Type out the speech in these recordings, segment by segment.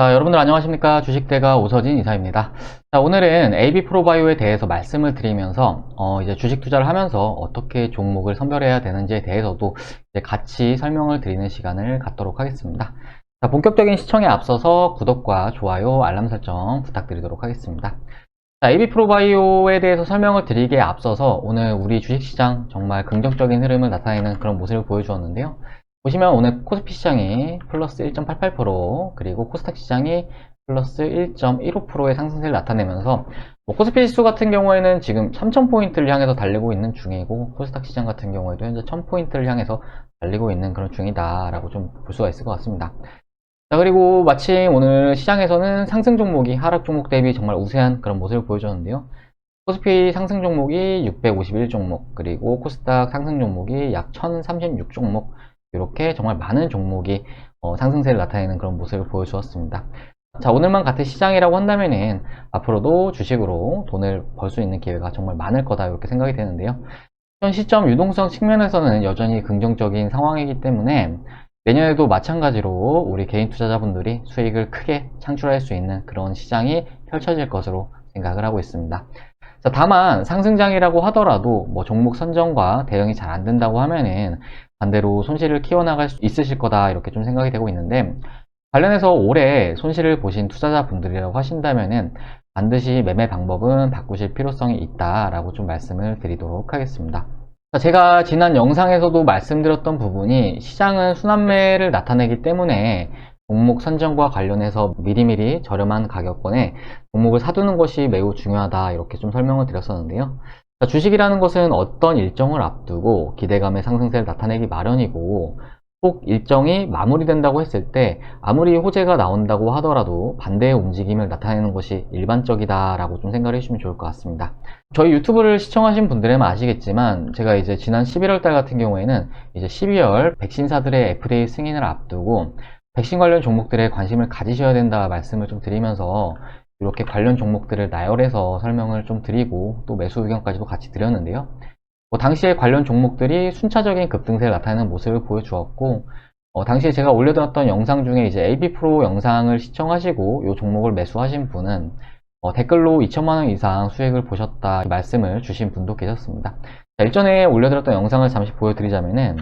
자, 여러분들 안녕하십니까? 주식대가 오서진 이사입니다. 자, 오늘은 AB프로바이오에 대해서 말씀을 드리면서 이제 주식 투자를 하면서 어떻게 종목을 선별해야 되는지에 대해서도 이제 같이 설명을 드리는 시간을 갖도록 하겠습니다. 자, 본격적인 시청에 앞서서 구독과 좋아요, 알람 설정 부탁드리도록 하겠습니다. 자, AB프로바이오에 대해서 설명을 드리기에 앞서서 오늘 우리 주식시장 정말 긍정적인 흐름을 나타내는 그런 모습을 보여주었는데요. 보시면 오늘 코스피 시장이 플러스 1.88% 그리고 코스닥 시장이 플러스 1.15%의 상승세를 나타내면서 코스피 지수 같은 경우에는 지금 3000포인트를 향해서 달리고 있는 중이고 코스닥 시장 같은 경우에도 현재 1000포인트를 향해서 달리고 있는 그런 중이다 라고 좀 볼 수가 있을 것 같습니다. 자, 그리고 마침 오늘 시장에서는 상승 종목이 하락 종목 대비 정말 우세한 그런 모습을 보여줬는데요. 코스피 상승 종목이 651 종목, 그리고 코스닥 상승 종목이 약 1036 종목, 이렇게 정말 많은 종목이 상승세를 나타내는 그런 모습을 보여주었습니다. 자, 오늘만 같은 시장이라고 한다면은 앞으로도 주식으로 돈을 벌 수 있는 기회가 정말 많을 거다 이렇게 생각이 되는데요. 현 시점 유동성 측면에서는 여전히 긍정적인 상황이기 때문에 내년에도 마찬가지로 우리 개인 투자자분들이 수익을 크게 창출할 수 있는 그런 시장이 펼쳐질 것으로 생각을 하고 있습니다. 자, 다만 상승장이라고 하더라도 종목 선정과 대응이 잘 안 된다고 하면은 반대로 손실을 키워나갈 수 있으실 거다 이렇게 좀 생각이 되고 있는데, 관련해서 올해 손실을 보신 투자자분들이라고 하신다면은 반드시 매매 방법은 바꾸실 필요성이 있다라고 좀 말씀을 드리도록 하겠습니다. 제가 지난 영상에서도 말씀드렸던 부분이 시장은 순환매를 나타내기 때문에 종목 선정과 관련해서 미리미리 저렴한 가격권에 종목을 사두는 것이 매우 중요하다 이렇게 좀 설명을 드렸었는데요. 주식이라는 것은 어떤 일정을 앞두고 기대감의 상승세를 나타내기 마련이고, 꼭 일정이 마무리된다고 했을 때 아무리 호재가 나온다고 하더라도 반대의 움직임을 나타내는 것이 일반적이다 라고 좀 생각을 해주시면 좋을 것 같습니다. 저희 유튜브를 시청하신 분들은 아시겠지만 제가 이제 지난 11월 달 같은 경우에는 이제 12월 백신사들의 FDA 승인을 앞두고 백신 관련 종목들에 관심을 가지셔야 된다 말씀을 좀 드리면서 이렇게 관련 종목들을 나열해서 설명을 좀 드리고 또 매수 의견까지도 같이 드렸는데요. 당시에 관련 종목들이 순차적인 급등세를 나타내는 모습을 보여주었고, 당시에 제가 올려드렸던 영상 중에 이제 AB프로 영상을 시청하시고 이 종목을 매수하신 분은 댓글로 2천만원 이상 수익을 보셨다 말씀을 주신 분도 계셨습니다. 자, 일전에 올려드렸던 영상을 잠시 보여드리자면은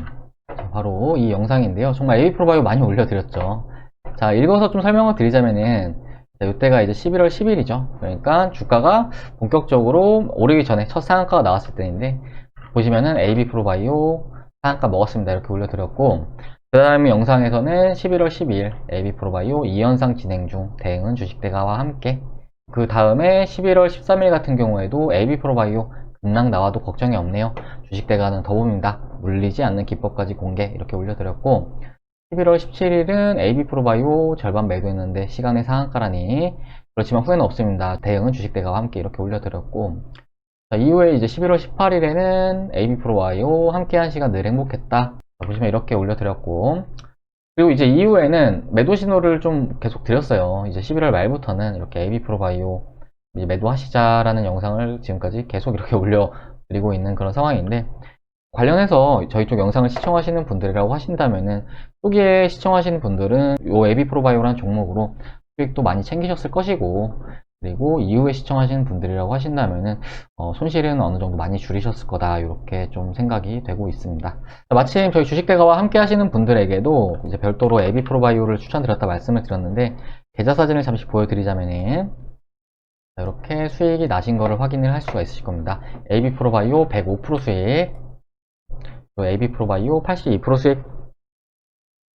바로 이 영상인데요. 정말 AB프로바이오 많이 올려드렸죠. 자, 읽어서 좀 설명을 드리자면은 이때가 이제 11월 10일이죠. 그러니까 주가가 본격적으로 오르기 전에 첫 상한가가 나왔을 때인데, 보시면은 AB프로바이오 상한가 먹었습니다 이렇게 올려드렸고, 그 다음 영상에서는 11월 12일 AB프로바이오 2연상 진행 중, 대응은 주식대가와 함께, 그 다음에 11월 13일 같은 경우에도 AB프로바이오 급락 나와도 걱정이 없네요, 주식대가는 더 봅니다, 물리지 않는 기법까지 공개 이렇게 올려드렸고, 11월 17일은 AB프로바이오 절반 매도했는데 시간의 상한가라니 그렇지만 후회는 없습니다, 대응은 주식대가와 함께 이렇게 올려드렸고, 자, 이후에 이제 11월 18일에는 AB프로바이오 함께한 시간 늘 행복했다, 자, 보시면 이렇게 올려드렸고, 그리고 이제 이후에는 매도 신호를 좀 계속 드렸어요. 이제 11월 말부터는 이렇게 AB프로바이오 매도하시자라는 영상을 지금까지 계속 이렇게 올려드리고 있는 그런 상황인데, 관련해서 저희 쪽 영상을 시청하시는 분들이라고 하신다면은 초기에 시청하시는 분들은 이 AB프로바이오라는 종목으로 수익도 많이 챙기셨을 것이고, 그리고 이후에 시청하시는 분들이라고 하신다면은 손실은 어느 정도 많이 줄이셨을 거다 이렇게 좀 생각이 되고 있습니다. 마침 저희 주식대가와 함께 하시는 분들에게도 이제 별도로 AB프로바이오를 추천드렸다 말씀을 드렸는데, 계좌 사진을 잠시 보여드리자면은 이렇게 수익이 나신 거를 확인을 할 수가 있으실 겁니다. AB프로바이오 105% 수익, 그리고 AB프로바이오 82% 수익,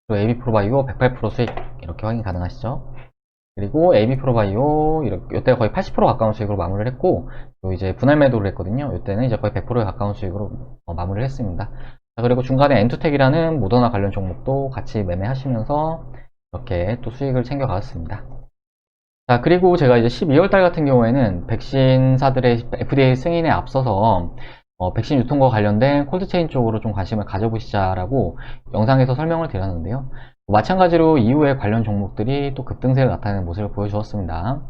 그리고 AB프로바이오 108% 수익 이렇게 확인 가능하시죠. 그리고 AB프로바이오 이때가 거의 80% 가까운 수익으로 마무리를 했고, 이제 분할 매도를 했거든요. 이때는 이제 거의 100%에 가까운 수익으로 마무리를 했습니다. 자, 그리고 중간에 엔투텍이라는 모더나 관련 종목도 같이 매매하시면서 이렇게 또 수익을 챙겨가셨습니다. 자, 그리고 제가 이제 12월 달 같은 경우에는 백신사들의 FDA 승인에 앞서서 백신 유통과 관련된 콜드체인 쪽으로 좀 관심을 가져보시자라고 영상에서 설명을 드렸는데요. 마찬가지로 이후에 관련 종목들이 또 급등세를 나타내는 모습을 보여주었습니다.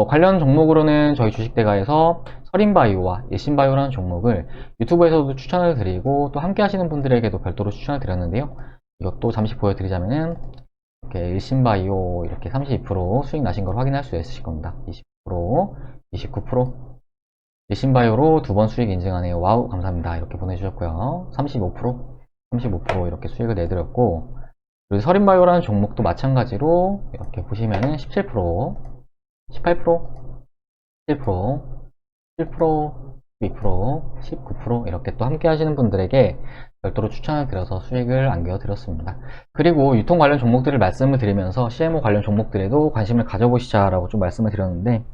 관련 종목으로는 저희 주식대가에서 서린바이오와 예신바이오라는 종목을 유튜브에서도 추천을 드리고 또 함께 하시는 분들에게도 별도로 추천을 드렸는데요. 이것도 잠시 보여드리자면은 이렇게 일신바이오 이렇게 32% 수익 나신 걸 확인할 수 있으실 겁니다. 20%, 29%. 일신바이오로 두 번 수익 인증하네요. 와우, 감사합니다. 이렇게 보내주셨고요. 35% 이렇게 수익을 내드렸고, 그리고 서린바이오라는 종목도 마찬가지로 이렇게 보시면은 17%, 18%, 7%, 7%, 12%, 19% 이렇게 또 함께 하시는 분들에게 별도로 추천을 드려서 수익을 안겨 드렸습니다. 그리고 유통 관련 종목들을 말씀을 드리면서 CMO 관련 종목들에도 관심을 가져보시자라고 좀 말씀을 드렸는데,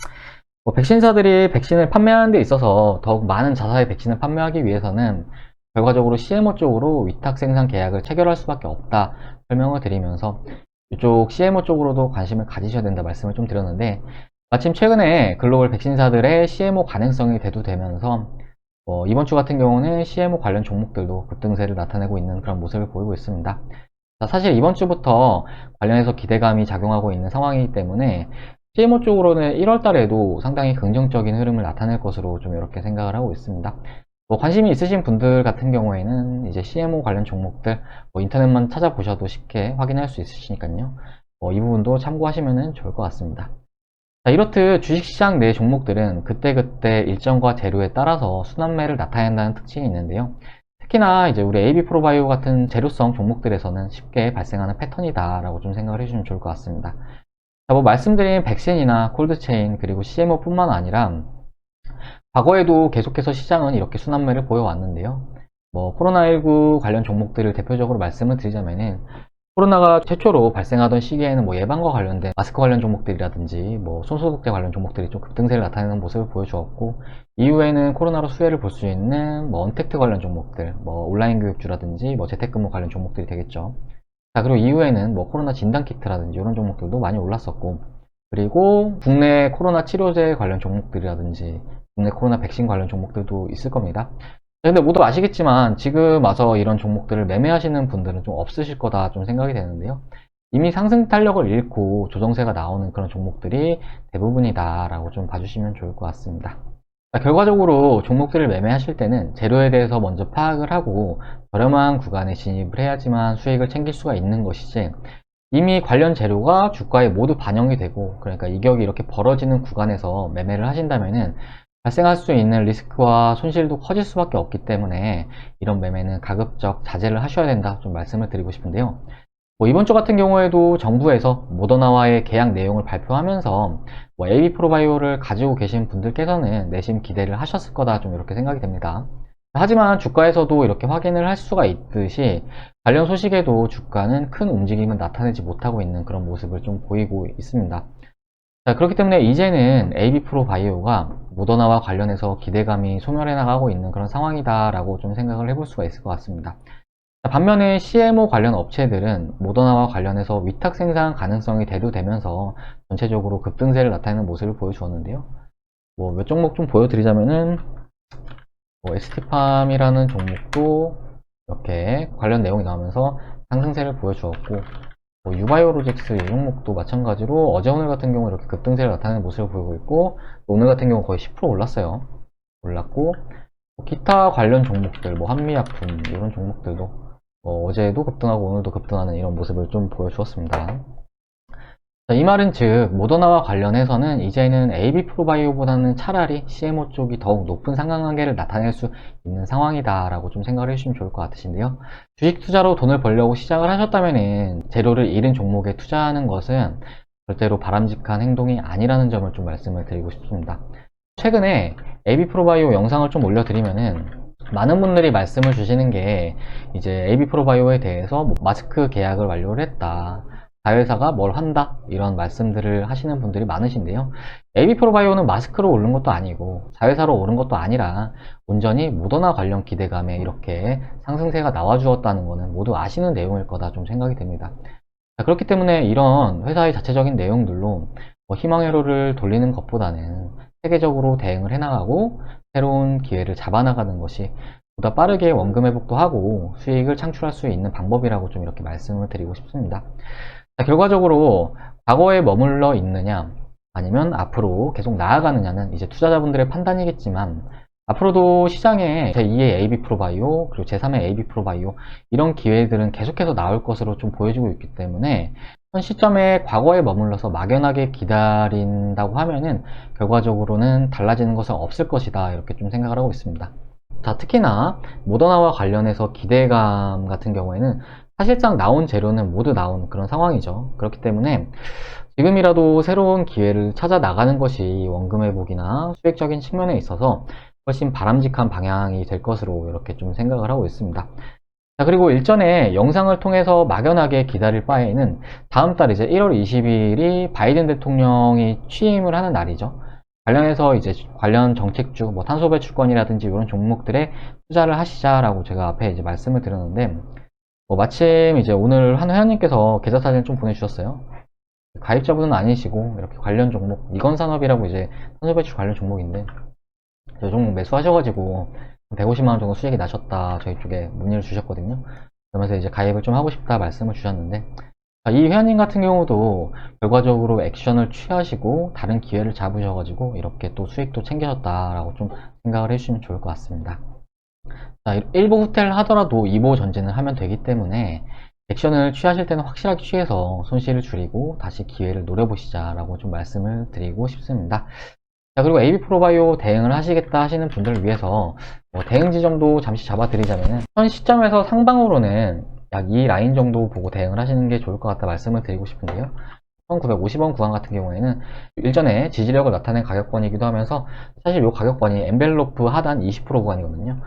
백신사들이 백신을 판매하는 데 있어서 더욱 많은 자사의 백신을 판매하기 위해서는 결과적으로 CMO 쪽으로 위탁 생산 계약을 체결할 수밖에 없다 설명을 드리면서 이쪽 CMO 쪽으로도 관심을 가지셔야 된다 말씀을 좀 드렸는데, 마침 최근에 글로벌 백신사들의 CMO 가능성이 대두되면서 이번 주 같은 경우는 CMO 관련 종목들도 급등세를 나타내고 있는 그런 모습을 보이고 있습니다. 사실 이번 주부터 관련해서 기대감이 작용하고 있는 상황이기 때문에 CMO 쪽으로는 1월 달에도 상당히 긍정적인 흐름을 나타낼 것으로 좀 이렇게 생각을 하고 있습니다. 관심이 있으신 분들 같은 경우에는 이제 CMO 관련 종목들 인터넷만 찾아보셔도 쉽게 확인할 수 있으시니까요. 이 부분도 참고하시면 좋을 것 같습니다. 자, 이렇듯 주식시장 내 종목들은 그때그때 일정과 재료에 따라서 순환매를 나타낸다는 특징이 있는데요. 특히나 이제 우리 AB프로바이오 같은 재료성 종목들에서는 쉽게 발생하는 패턴이다 라고 좀 생각을 해주시면 좋을 것 같습니다. 자, 말씀드린 백신이나 콜드체인 그리고 CMO 뿐만 아니라 과거에도 계속해서 시장은 이렇게 순환매를 보여왔는데요. 코로나19 관련 종목들을 대표적으로 말씀을 드리자면은 코로나가 최초로 발생하던 시기에는 예방과 관련된 마스크 관련 종목들이라든지 손소독제 관련 종목들이 좀 급등세를 나타내는 모습을 보여주었고, 이후에는 코로나로 수혜를 볼 수 있는 언택트 관련 종목들, 온라인 교육주라든지 재택근무 관련 종목들이 되겠죠. 자, 그리고 이후에는 코로나 진단키트라든지 이런 종목들도 많이 올랐었고, 그리고 국내 코로나 치료제 관련 종목들이라든지 국내 코로나 백신 관련 종목들도 있을 겁니다. 근데 모두 아시겠지만 지금 와서 이런 종목들을 매매하시는 분들은 좀 없으실 거다 좀 생각이 되는데요. 이미 상승 탄력을 잃고 조정세가 나오는 그런 종목들이 대부분이다 라고 좀 봐주시면 좋을 것 같습니다. 결과적으로 종목들을 매매하실 때는 재료에 대해서 먼저 파악을 하고 저렴한 구간에 진입을 해야지만 수익을 챙길 수가 있는 것이지, 이미 관련 재료가 주가에 모두 반영이 되고 그러니까 이격이 이렇게 벌어지는 구간에서 매매를 하신다면은 발생할 수 있는 리스크와 손실도 커질 수밖에 없기 때문에 이런 매매는 가급적 자제를 하셔야 된다 좀 말씀을 드리고 싶은데요. 이번 주 같은 경우에도 정부에서 모더나와의 계약 내용을 발표하면서 AB프로바이오를 가지고 계신 분들께서는 내심 기대를 하셨을 거다 좀 이렇게 생각이 됩니다. 하지만 주가에서도 이렇게 확인을 할 수가 있듯이 관련 소식에도 주가는 큰 움직임을 나타내지 못하고 있는 그런 모습을 좀 보이고 있습니다. 자, 그렇기 때문에 이제는 AB프로바이오가 모더나와 관련해서 기대감이 소멸해 나가고 있는 그런 상황이다 라고 좀 생각을 해볼 수가 있을 것 같습니다. 자, 반면에 CMO 관련 업체들은 모더나와 관련해서 위탁 생산 가능성이 대두되면서 전체적으로 급등세를 나타내는 모습을 보여주었는데요. 몇 종목 좀 보여드리자면은 ST팜이라는 종목도 이렇게 관련 내용이 나오면서 상승세를 보여주었고, 유바이오로직스 이 종목도 마찬가지로 어제 오늘 같은 경우 이렇게 급등세를 나타내는 모습을 보이고 있고, 오늘 같은 경우 거의 10% 올랐어요. 올랐고, 기타 관련 종목들, 한미약품 이런 종목들도 어제도 급등하고 오늘도 급등하는 이런 모습을 좀 보여주었습니다. 자, 이 말은 즉 모더나와 관련해서는 이제는 AB프로바이오보다는 차라리 CMO 쪽이 더욱 높은 상관관계를 나타낼 수 있는 상황이다 라고 좀 생각을 해주시면 좋을 것 같으신데요. 주식 투자로 돈을 벌려고 시작을 하셨다면 재료를 잃은 종목에 투자하는 것은 절대로 바람직한 행동이 아니라는 점을 좀 말씀을 드리고 싶습니다. 최근에 AB프로바이오 영상을 좀 올려드리면은 많은 분들이 말씀을 주시는 게 이제 AB프로바이오에 대해서 마스크 계약을 완료를 했다, 자회사가 뭘 한다, 이런 말씀들을 하시는 분들이 많으신데요. AB프로바이오는 마스크로 오른 것도 아니고 자회사로 오른 것도 아니라 온전히 모더나 관련 기대감에 이렇게 상승세가 나와주었다는 것은 모두 아시는 내용일 거다 좀 생각이 됩니다. 자, 그렇기 때문에 이런 회사의 자체적인 내용들로 희망의 회로를 돌리는 것보다는 세계적으로 대응을 해나가고 새로운 기회를 잡아나가는 것이 보다 빠르게 원금 회복도 하고 수익을 창출할 수 있는 방법이라고 좀 이렇게 말씀을 드리고 싶습니다. 자, 결과적으로 과거에 머물러 있느냐 아니면 앞으로 계속 나아가느냐는 이제 투자자분들의 판단이겠지만, 앞으로도 시장에 제2의 AB프로바이오 그리고 제3의 AB프로바이오 이런 기회들은 계속해서 나올 것으로 좀 보여지고 있기 때문에 현 시점에 과거에 머물러서 막연하게 기다린다고 하면은 결과적으로는 달라지는 것은 없을 것이다, 이렇게 좀 생각을 하고 있습니다. 자, 특히나 모더나와 관련해서 기대감 같은 경우에는 사실상 나온 재료는 모두 나온 그런 상황이죠. 그렇기 때문에 지금이라도 새로운 기회를 찾아 나가는 것이 원금 회복이나 수익적인 측면에 있어서 훨씬 바람직한 방향이 될 것으로 이렇게 좀 생각을 하고 있습니다. 자, 그리고 일전에 영상을 통해서 막연하게 기다릴 바에는 다음 달 이제 1월 20일이 바이든 대통령이 취임을 하는 날이죠. 관련해서 이제 관련 정책주, 뭐 탄소 배출권이라든지 이런 종목들에 투자를 하시자라고 제가 앞에 이제 말씀을 드렸는데, 마침 이제 오늘 한 회원님께서 계좌 사진을 좀 보내주셨어요. 가입자분은 아니시고 이렇게 관련 종목, 이건산업이라고 이제 탄소 배출 관련 종목인데, 이 종목 매수하셔가지고 150만원 정도 수익이 나셨다, 저희 쪽에 문의를 주셨거든요. 그러면서 이제 가입을 좀 하고 싶다 말씀을 주셨는데, 이 회원님 같은 경우도 결과적으로 액션을 취하시고 다른 기회를 잡으셔가지고 이렇게 또 수익도 챙기셨다라고 좀 생각을 해주시면 좋을 것 같습니다. 자, 1보 후퇴를 하더라도 2보 전진을 하면 되기 때문에 액션을 취하실 때는 확실하게 취해서 손실을 줄이고 다시 기회를 노려보시자라고 좀 말씀을 드리고 싶습니다. 자, 그리고 AB프로바이오 대응을 하시겠다 하시는 분들을 위해서 대응 지점도 잠시 잡아드리자면, 현 시점에서 상방으로는 약 이 라인 정도 보고 대응을 하시는 게 좋을 것 같다 말씀을 드리고 싶은데요. 1950원 구간 같은 경우에는 일전에 지지력을 나타낸 가격권이기도 하면서, 사실 이 가격권이 엔벨로프 하단 20% 구간이거든요.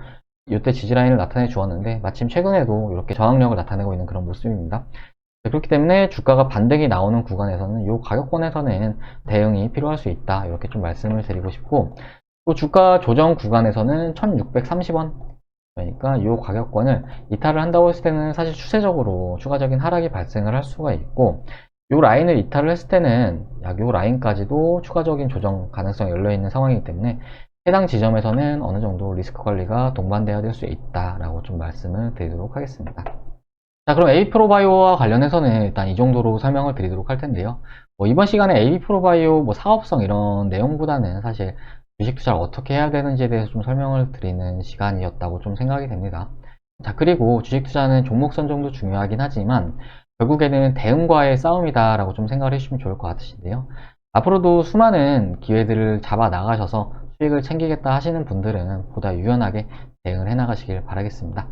이때 지지라인을 나타내 주었는데 마침 최근에도 이렇게 저항력을 나타내고 있는 그런 모습입니다. 그렇기 때문에 주가가 반등이 나오는 구간에서는 이 가격권에서는 대응이 필요할 수 있다, 이렇게 좀 말씀을 드리고 싶고, 또 주가 조정 구간에서는 1630원, 그러니까 이 가격권을 이탈을 한다고 했을 때는 사실 추세적으로 추가적인 하락이 발생을 할 수가 있고, 이 라인을 이탈을 했을 때는 약 이 라인까지도 추가적인 조정 가능성이 열려있는 상황이기 때문에 해당 지점에서는 어느 정도 리스크 관리가 동반되어야 될 수 있다라고 좀 말씀을 드리도록 하겠습니다. 자, 그럼 AB프로바이오와 관련해서는 일단 이 정도로 설명을 드리도록 할 텐데요. 이번 시간에 AB프로바이오 사업성 이런 내용보다는 사실 주식 투자를 어떻게 해야 되는지에 대해서 좀 설명을 드리는 시간이었다고 좀 생각이 됩니다. 자, 그리고 주식 투자는 종목 선정도 중요하긴 하지만 결국에는 대응과의 싸움이다라고 좀 생각을 해주시면 좋을 것 같으신데요. 앞으로도 수많은 기회들을 잡아 나가셔서 수익을 챙기겠다 하시는 분들은 보다 유연하게 대응을 해 나가시길 바라겠습니다.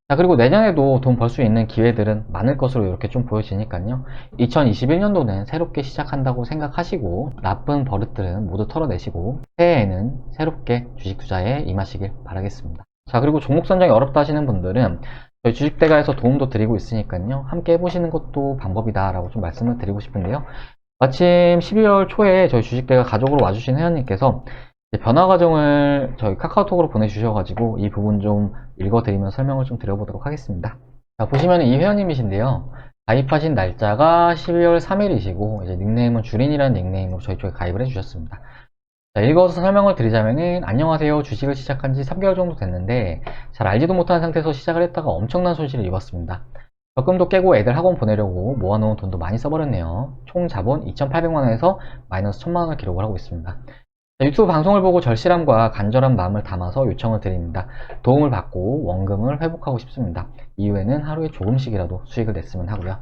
자, 그리고 내년에도 돈 벌 수 있는 기회들은 많을 것으로 이렇게 좀 보여지니까요. 2021년도는 새롭게 시작한다고 생각하시고 나쁜 버릇들은 모두 털어내시고 새해에는 새롭게 주식 투자에 임하시길 바라겠습니다. 자, 그리고 종목 선정이 어렵다 하시는 분들은 저희 주식대가에서 도움도 드리고 있으니까요. 함께 해보시는 것도 방법이다 라고 좀 말씀을 드리고 싶은데요. 마침 12월 초에 저희 주식대가 가족으로 와주신 회원님께서 변화 과정을 저희 카카오톡으로 보내주셔가지고 이 부분 좀 읽어드리면서 설명을 좀 드려보도록 하겠습니다. 자, 보시면 이 회원님이신데요. 가입하신 날짜가 12월 3일이시고 이제 닉네임은 주린이라는 닉네임으로 저희 쪽에 가입을 해주셨습니다. 자, 읽어서 설명을 드리자면은, 안녕하세요. 주식을 시작한 지 3개월 정도 됐는데 잘 알지도 못한 상태에서 시작을 했다가 엄청난 손실을 입었습니다. 적금도 깨고 애들 학원 보내려고 모아놓은 돈도 많이 써버렸네요. 총 자본 2,800만원에서 마이너스 1,000만원을 기록을 하고 있습니다. 유튜브 방송을 보고 절실함과 간절한 마음을 담아서 요청을 드립니다. 도움을 받고 원금을 회복하고 싶습니다. 이후에는 하루에 조금씩이라도 수익을 냈으면 하고요.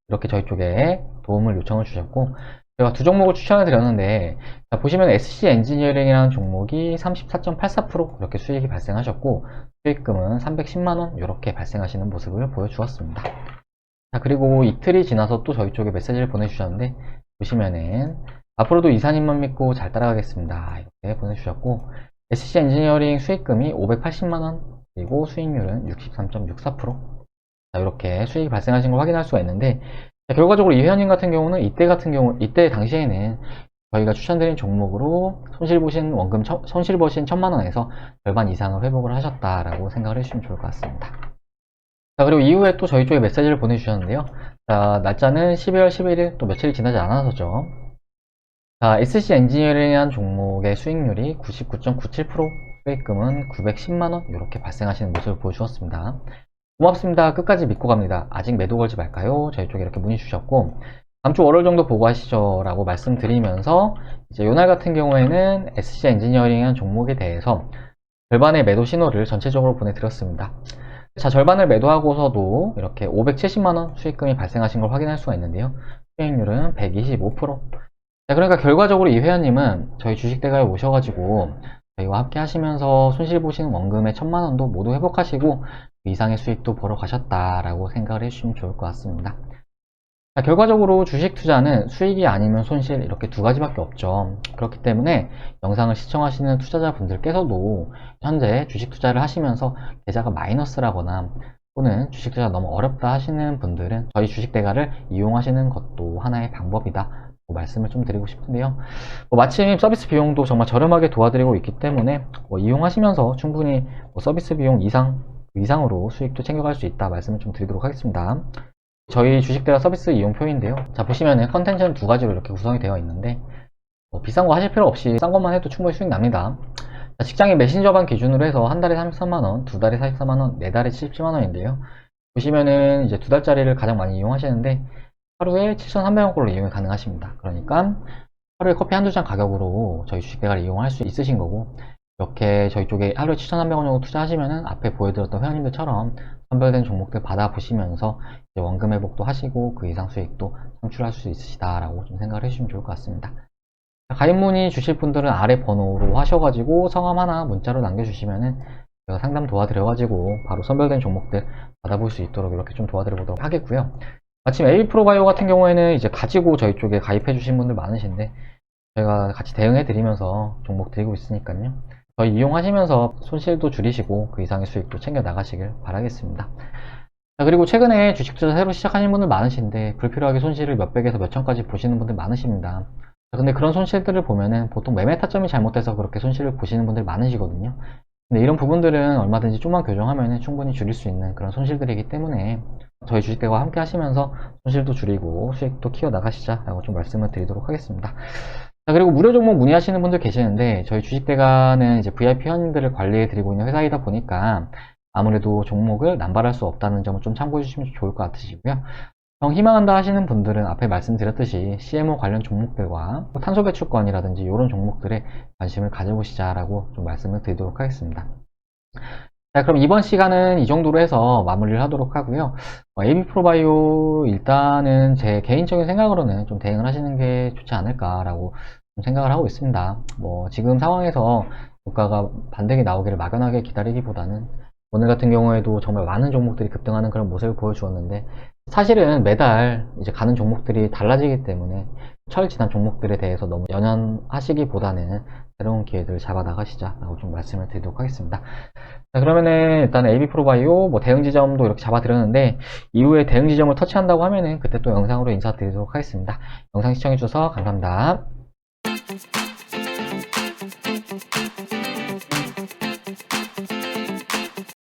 이렇게 저희 쪽에 도움을 요청을 주셨고, 제가 두 종목을 추천을 드렸는데, 보시면 SC 엔지니어링이라는 종목이 34.84% 이렇게 수익이 발생하셨고, 수익금은 310만원 이렇게 발생하시는 모습을 보여주었습니다. 자, 그리고 이틀이 지나서 또 저희 쪽에 메시지를 보내주셨는데, 보시면은 앞으로도 이사님만 믿고 잘 따라가겠습니다, 이렇게 보내주셨고, SC 엔지니어링 수익금이 580만원, 그리고 수익률은 63.64%. 자, 이렇게 수익이 발생하신 걸 확인할 수가 있는데, 자, 결과적으로 이 회원님 같은 경우는 이때 당시에는 저희가 추천드린 종목으로 손실 버신 1,000만원에서 절반 이상을 회복을 하셨다라고 생각을 해주시면 좋을 것 같습니다. 자, 그리고 이후에 또 저희 쪽에 메시지를 보내주셨는데요. 자, 날짜는 12월 11일, 또 며칠이 지나지 않아서죠. 자, SC 엔지니어링이라는 종목의 수익률이 99.97%, 수익금은 910만원 이렇게 발생하시는 모습을 보여주었습니다. 고맙습니다. 끝까지 믿고 갑니다. 아직 매도 걸지 말까요? 저희 쪽에 이렇게 문의 주셨고, 다음 주 월요일 정도 보고 하시죠 라고 말씀드리면서, 이제 요날 같은 경우에는 SC 엔지니어링이라는 종목에 대해서 절반의 매도 신호를 전체적으로 보내드렸습니다. 자, 절반을 매도하고서도 이렇게 570만원 수익금이 발생하신 걸 확인할 수가 있는데요. 수익률은 125%. 자, 그러니까 결과적으로 이 회원님은 저희 주식대가에 오셔가지고 저희와 함께 하시면서 손실 보신 원금의 1000만원도 모두 회복하시고 그 이상의 수익도 벌어 가셨다라고 생각을 해주시면 좋을 것 같습니다. 자, 결과적으로 주식 투자는 수익이 아니면 손실 이렇게 두 가지밖에 없죠. 그렇기 때문에 영상을 시청하시는 투자자분들께서도 현재 주식 투자를 하시면서 계좌가 마이너스라거나 또는 주식 투자 너무 어렵다 하시는 분들은 저희 주식 대가를 이용하시는 것도 하나의 방법이다 말씀을 좀 드리고 싶은데요. 마침 서비스 비용도 정말 저렴하게 도와드리고 있기 때문에 이용하시면서 충분히 서비스 비용 이상으로 수익도 챙겨갈 수 있다 말씀을 좀 드리도록 하겠습니다. 저희 주식대가 서비스 이용표인데요. 자, 보시면은 컨텐츠는 두 가지로 이렇게 구성이 되어 있는데 비싼 거 하실 필요 없이 싼 것만 해도 충분히 수익 납니다. 자, 직장인 메신저반 기준으로 해서 한 달에 33만원, 두 달에 44만원, 네 달에 77만원인데요. 보시면은 이제 두 달짜리를 가장 많이 이용하시는데 하루에 7,300원꼴로 이용이 가능하십니다. 그러니까 하루에 커피 한두 잔 가격으로 저희 주식대가를 이용할 수 있으신 거고, 이렇게 저희 쪽에 하루에 7,300원 정도 투자하시면은 앞에 보여드렸던 회원님들처럼 선별된 종목들 받아보시면서 이제 원금 회복도 하시고 그 이상 수익도 창출할 수 있으시다라고 좀 생각을 해주시면 좋을 것 같습니다. 가입 문의 주실 분들은 아래 번호로 하셔가지고 성함 하나 문자로 남겨주시면은 제가 상담 도와드려가지고 바로 선별된 종목들 받아볼 수 있도록 이렇게 좀 도와드려보도록 하겠고요. 마침 AB프로바이오 같은 경우에는 이제 가지고 저희 쪽에 가입해 주신 분들 많으신데 저희가 같이 대응해 드리면서 종목 드리고 있으니까요. 저희 이용하시면서 손실도 줄이시고 그 이상의 수익도 챙겨 나가시길 바라겠습니다. 자, 그리고 최근에 주식 투자 새로 시작하시는 분들 많으신데 불필요하게 손실을 몇백에서 몇천까지 보시는 분들 많으십니다. 근데 그런 손실들을 보면은 보통 매매 타점이 잘못돼서 그렇게 손실을 보시는 분들 많으시거든요. 근데 이런 부분들은 얼마든지 좀만 교정하면 충분히 줄일 수 있는 그런 손실들이기 때문에 저희 주식대와 함께 하시면서 손실도 줄이고 수익도 키워 나가시자라고 좀 말씀을 드리도록 하겠습니다. 자, 그리고 무료 종목 문의하시는 분들 계시는데 저희 주식대가는 이제 VIP 회원님들을 관리해 드리고 있는 회사이다 보니까 아무래도 종목을 남발할 수 없다는 점을 좀 참고해 주시면 좋을 것 같으시고요. 희망한다 하시는 분들은 앞에 말씀드렸듯이 CMO 관련 종목들과 탄소 배출권이라든지 이런 종목들에 관심을 가져보시자라고 좀 말씀을 드리도록 하겠습니다. 자, 그럼 이번 시간은 이 정도로 해서 마무리를 하도록 하고요. AB프로바이오 일단은 제 개인적인 생각으로는 좀 대응을 하시는 게 좋지 않을까라고 좀 생각을 하고 있습니다. 지금 상황에서 주가가 반등이 나오기를 막연하게 기다리기보다는 오늘 같은 경우에도 정말 많은 종목들이 급등하는 그런 모습을 보여주었는데 사실은 매달 이제 가는 종목들이 달라지기 때문에 철 지난 종목들에 대해서 너무 연연하시기보다는 새로운 기회들을 잡아 나가시자라고 좀 말씀을 드리도록 하겠습니다. 자, 그러면은 일단 AB프로바이오 대응 지점도 이렇게 잡아 드렸는데 이후에 대응 지점을 터치한다고 하면은 그때 또 영상으로 인사드리도록 하겠습니다. 영상 시청해 주셔서 감사합니다.